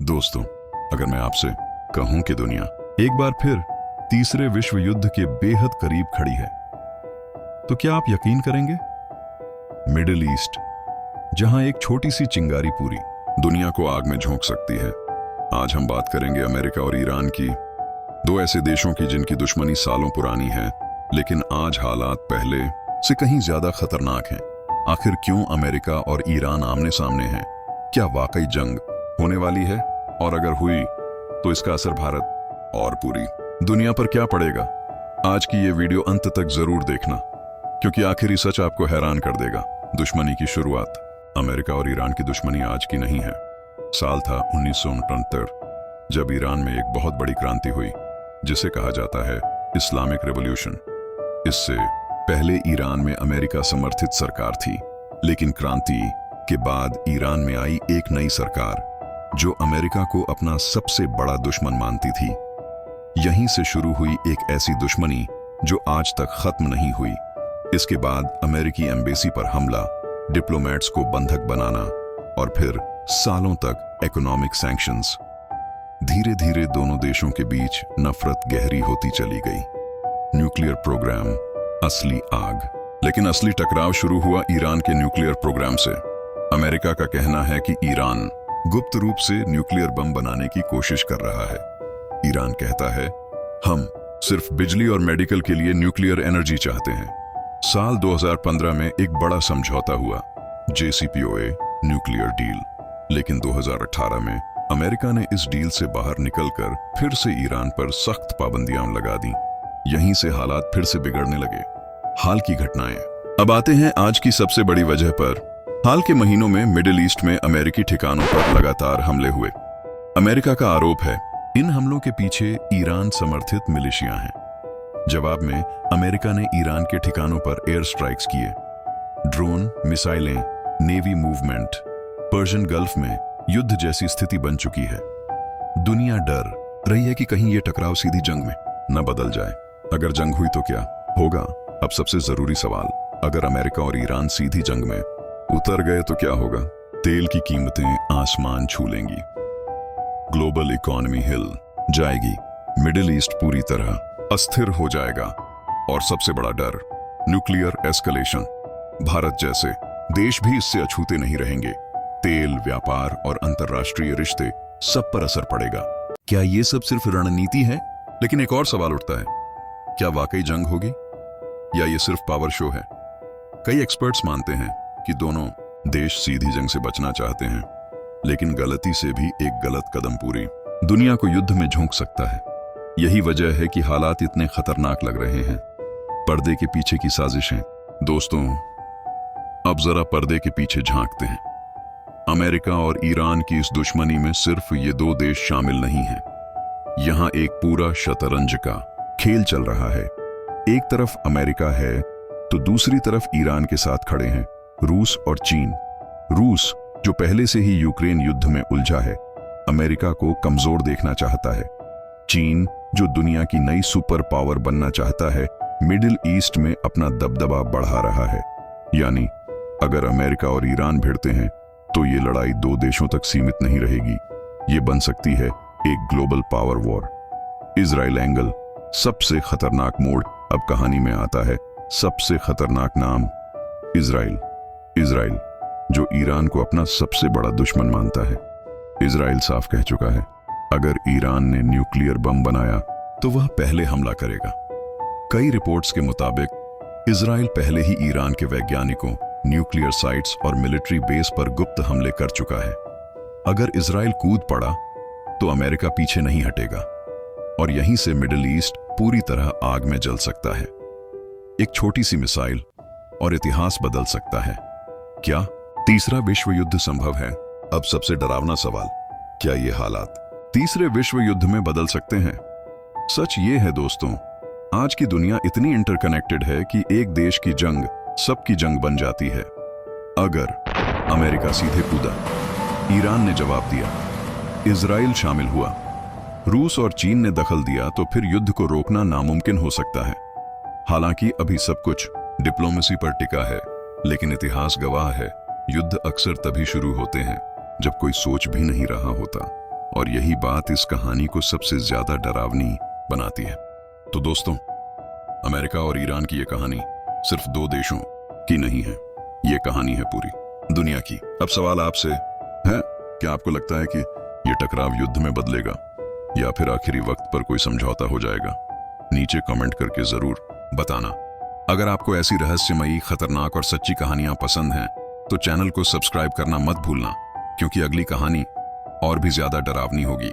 दोस्तों, अगर मैं आपसे कहूं कि दुनिया एक बार फिर तीसरे विश्व युद्ध के बेहद करीब खड़ी है, तो क्या आप यकीन करेंगे? मिडिल ईस्ट, जहां एक छोटी सी चिंगारी पूरी दुनिया को आग में झोंक सकती है। आज हम बात करेंगे अमेरिका और ईरान की, दो ऐसे देशों की जिनकी दुश्मनी सालों पुरानी है, लेकिन आज हालात पहले से कहीं ज्यादा खतरनाक हैं। आखिर क्यों अमेरिका और ईरान आमने सामने हैं? क्या वाकई जंग होने वाली है? और अगर हुई तो इसका असर भारत और पूरी दुनिया पर क्या पड़ेगा? आज की ये वीडियो अंत तक जरूर देखना, क्योंकि आखिरी सच आपको हैरान कर देगा। दुश्मनी की शुरुआत। अमेरिका और ईरान की दुश्मनी आज की नहीं है। साल था 1969, जब ईरान में एक बहुत बड़ी क्रांति हुई, जिसे कहा जाता है इस्लामिक रेवोल्यूशन। इससे पहले ईरान में अमेरिका समर्थित सरकार थी, लेकिन क्रांति के बाद ईरान में आई एक नई सरकार, जो अमेरिका को अपना सबसे बड़ा दुश्मन मानती थी। यहीं से शुरू हुई एक ऐसी दुश्मनी जो आज तक खत्म नहीं हुई। इसके बाद अमेरिकी एम्बेसी पर हमला, डिप्लोमेट्स को बंधक बनाना और फिर सालों तक इकोनॉमिक सैंक्शंस। धीरे धीरे दोनों देशों के बीच नफरत गहरी होती चली गई। न्यूक्लियर प्रोग्राम, असली आग। लेकिन असली टकराव शुरू हुआ ईरान के न्यूक्लियर प्रोग्राम से। अमेरिका का कहना है कि ईरान गुप्त रूप से न्यूक्लियर बम बनाने की कोशिश कर रहा है। ईरान कहता है, हम सिर्फ बिजली और मेडिकल के लिए न्यूक्लियर एनर्जी चाहते हैं। साल 2015 में एक बड़ा समझौता हुआ, JCPOA न्यूक्लियर डील। लेकिन 2018 में अमेरिका ने इस डील से बाहर निकलकर फिर से ईरान पर सख्त पाबंदियां लगा दी। यहीं से हालात फिर से बिगड़ने लगे। हाल की घटनाएं। अब आते हैं आज की सबसे बड़ी वजह पर। हाल के महीनों में मिडिल ईस्ट में अमेरिकी ठिकानों पर लगातार हमले हुए। अमेरिका का आरोप है, इन हमलों के पीछे ईरान समर्थित मिलिशिया हैं। जवाब में अमेरिका ने ईरान के ठिकानों पर एयर स्ट्राइक्स किए। ड्रोन, मिसाइलें, नेवी मूवमेंट। पर्शियन गल्फ में युद्ध जैसी स्थिति बन चुकी है। दुनिया डर रही है कि कहीं ये टकराव सीधी जंग में न बदल जाए। अगर जंग हुई तो क्या होगा? अब सबसे जरूरी सवाल, अगर अमेरिका और ईरान सीधी जंग में उतर गए तो क्या होगा? तेल की कीमतें आसमान छू लेंगी, ग्लोबल इकोनॉमी हिल जाएगी, मिडिल ईस्ट पूरी तरह अस्थिर हो जाएगा। और सबसे बड़ा डर, न्यूक्लियर एस्केलेशन। भारत जैसे देश भी इससे अछूते नहीं रहेंगे। तेल, व्यापार और अंतर्राष्ट्रीय रिश्ते, सब पर असर पड़ेगा। क्या ये सब सिर्फ रणनीति है? लेकिन एक और सवाल उठता है, क्या वाकई जंग होगी या ये सिर्फ पावर शो है? कई एक्सपर्ट्स मानते हैं कि दोनों देश सीधी जंग से बचना चाहते हैं, लेकिन गलती से भी एक गलत कदम पूरी दुनिया को युद्ध में झोंक सकता है। यही वजह है कि हालात इतने खतरनाक लग रहे हैं। पर्दे के पीछे की साजिशें। दोस्तों, अब जरा पर्दे के पीछे झांकते हैं। अमेरिका और ईरान की इस दुश्मनी में सिर्फ ये दो देश शामिल नहीं हैं। यहां एक पूरा शतरंज का खेल चल रहा है। एक तरफ अमेरिका है तो दूसरी तरफ ईरान के साथ खड़े हैं रूस और चीन। रूस, जो पहले से ही यूक्रेन युद्ध में उलझा है, अमेरिका को कमजोर देखना चाहता है। चीन, जो दुनिया की नई सुपर पावर बनना चाहता है, मिडिल ईस्ट में अपना दबदबा बढ़ा रहा है। यानी अगर अमेरिका और ईरान भिड़ते हैं तो ये लड़ाई दो देशों तक सीमित नहीं रहेगी। ये बन सकती है एक global power war. Israel angle, सबसे खतरनाक मोड़ अब कहानी में आता है। सबसे खतरनाक नाम, इजराइल। इजराइल, जो ईरान को अपना सबसे बड़ा दुश्मन मानता है। इजराइल साफ कह चुका है, अगर ईरान ने न्यूक्लियर बम बनाया तो वह पहले हमला करेगा। कई रिपोर्ट्स के मुताबिक इजराइल पहले ही ईरान के वैज्ञानिकों, न्यूक्लियर साइट्स और मिलिट्री बेस पर गुप्त हमले कर चुका है। अगर इजराइल कूद पड़ा तो अमेरिका पीछे नहीं हटेगा और यहीं से मिडिल ईस्ट पूरी तरह आग में जल सकता है। एक छोटी सी मिसाइल और इतिहास बदल सकता है। क्या तीसरा विश्व युद्ध संभव है? अब सबसे डरावना सवाल, क्या ये हालात तीसरे विश्व युद्ध में बदल सकते हैं? सच ये है दोस्तों, आज की दुनिया इतनी इंटरकनेक्टेड है कि एक देश की जंग सबकी जंग बन जाती है। अगर अमेरिका सीधे कूदा, ईरान ने जवाब दिया, इजराइल शामिल हुआ, रूस और चीन ने दखल दिया, तो फिर युद्ध को रोकना नामुमकिन हो सकता है। हालांकि अभी सब कुछ डिप्लोमेसी पर टिका है, लेकिन इतिहास गवाह है, युद्ध अक्सर तभी शुरू होते हैं जब कोई सोच भी नहीं रहा होता। और यही बात इस कहानी को सबसे ज्यादा डरावनी बनाती है। तो दोस्तों, अमेरिका और ईरान की ये कहानी सिर्फ दो देशों की नहीं है, ये कहानी है पूरी दुनिया की। अब सवाल आपसे है, क्या आपको लगता है कि ये टकराव युद्ध में बदलेगा या फिर आखिरी वक्त पर कोई समझौता हो जाएगा? नीचे कमेंट करके जरूर बताना। अगर आपको ऐसी रहस्यमयी, खतरनाक और सच्ची कहानियां पसंद हैं तो चैनल को सब्सक्राइब करना मत भूलना, क्योंकि अगली कहानी और भी ज्यादा डरावनी होगी।